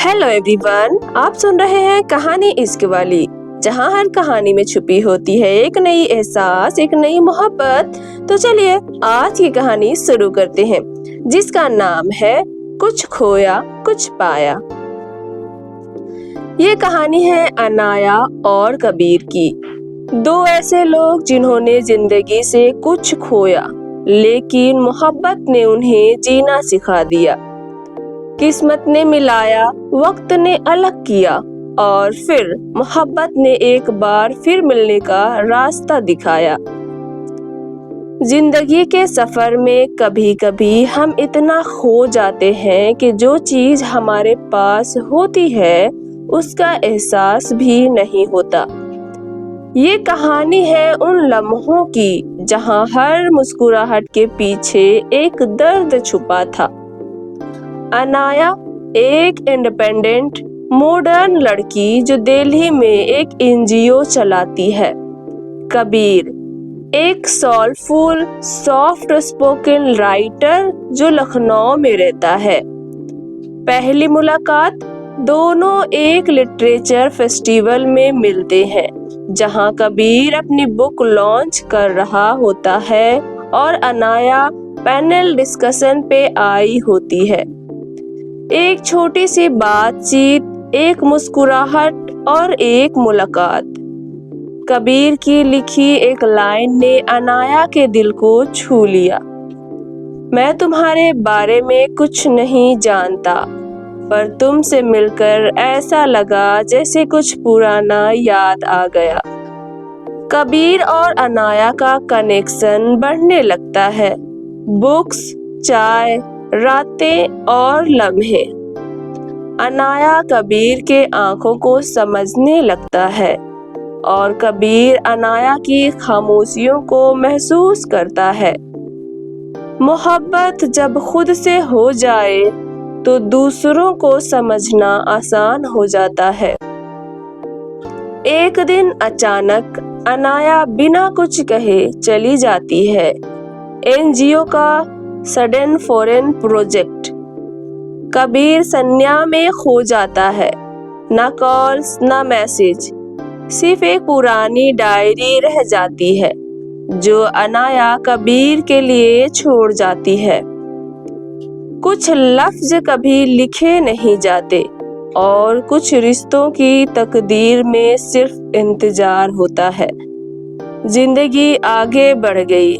Hello everyone, आप सुन रहे हैं कहानी इश्क वाली, जहां हर कहानी में छुपी होती है एक नई एहसास, एक नई मोहब्बत। तो चलिए आज की कहानी शुरू करते हैं, जिसका नाम है कुछ खोया कुछ पाया। ये कहानी है अनाया और कबीर की, दो ऐसे लोग जिन्होंने जिंदगी से कुछ खोया, लेकिन मोहब्बत ने उन्हें जीना सिखा दिया। किस्मत ने मिलाया, वक्त ने अलग किया और फिर मोहब्बत ने एक बार फिर मिलने का रास्ता दिखाया। जिंदगी के सफर में कभी कभी हम इतना खो जाते हैं कि जो चीज हमारे पास होती है उसका एहसास भी नहीं होता। ये कहानी है उन लम्हों की जहां हर मुस्कुराहट के पीछे एक दर्द छुपा था। अनाया एक इंडिपेंडेंट मॉडर्न लड़की जो दिल्ली में एक एनजीओ चलाती है। कबीर एक सोलफुल सॉफ्ट स्पोकन राइटर जो लखनऊ में रहता है। पहली मुलाकात, दोनों एक लिटरेचर फेस्टिवल में मिलते हैं जहां कबीर अपनी बुक लॉन्च कर रहा होता है और अनाया पैनल डिस्कशन पे आई होती है। एक छोटी सी बातचीत, एक मुस्कुराहट और एक मुलाकात। कबीर की लिखी एक लाइन ने अनाया के दिल को छू लिया। मैं तुम्हारे बारे में कुछ नहीं जानता, पर तुमसे मिलकर ऐसा लगा जैसे कुछ पुराना याद आ गया। कबीर और अनाया का कनेक्शन बढ़ने लगता है। बुक्स, चाय, रातें और लम्हे। अनाया कबीर के आंखों को समझने लगता है और कबीर अनाया की खामोशियों को महसूस करता है। मोहब्बत जब खुद से हो जाए तो दूसरों को समझना आसान हो जाता है। एक दिन अचानक अनाया बिना कुछ कहे चली जाती है। एनजीओ का सडन फॉरेन प्रोजेक्ट। कबीर सन्या में खो जाता है। ना कॉल्स ना मैसेज, सिर्फ एक पुरानी डायरी रह जाती है जो अनाया कबीर के लिए छोड़ जाती है। कुछ लफ्ज कभी लिखे नहीं जाते और कुछ रिश्तों की तकदीर में सिर्फ इंतजार होता है। जिंदगी आगे बढ़ गई।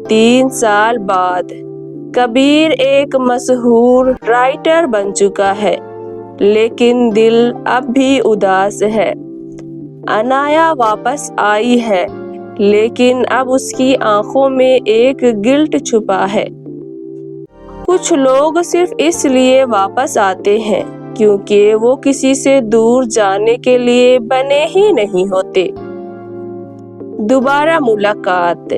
3 साल बाद कबीर एक मशहूर राइटर बन चुका है, लेकिन दिल अब भी उदास है। अनाया वापस आई है, लेकिन अब उसकी आंखों में एक गिल्ट छुपा है। कुछ लोग सिर्फ इसलिए वापस आते हैं क्योंकि वो किसी से दूर जाने के लिए बने ही नहीं होते। दोबारा मुलाकात,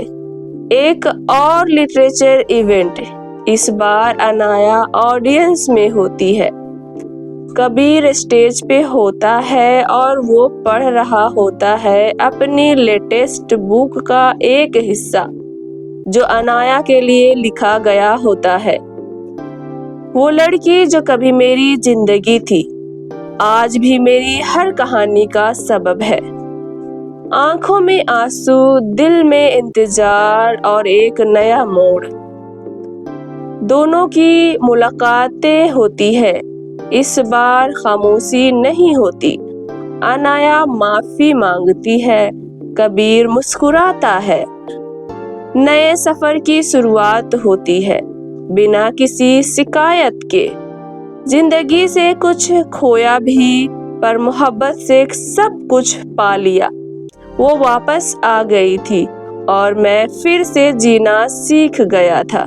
एक और लिटरेचर इवेंट। इस बार अनाया ऑडियंस में होती है। कबीर स्टेज पे होता है और वो पढ़ रहा होता है अपनी लेटेस्ट बुक का एक हिस्सा जो अनाया के लिए लिखा गया होता है। वो लड़की जो कभी मेरी जिंदगी थी, आज भी मेरी हर कहानी का सबब है। आंखों में आंसू, दिल में इंतजार और एक नया मोड़। दोनों की मुलाकातें होती है। इस बार खामोशी नहीं होती। अनाया माफी मांगती है, कबीर मुस्कुराता है। नए सफर की शुरुआत होती है बिना किसी शिकायत के। जिंदगी से कुछ खोया भी, पर मोहब्बत से सब कुछ पा लिया। वो वापस आ गई थी और मैं फिर से जीना सीख गया था।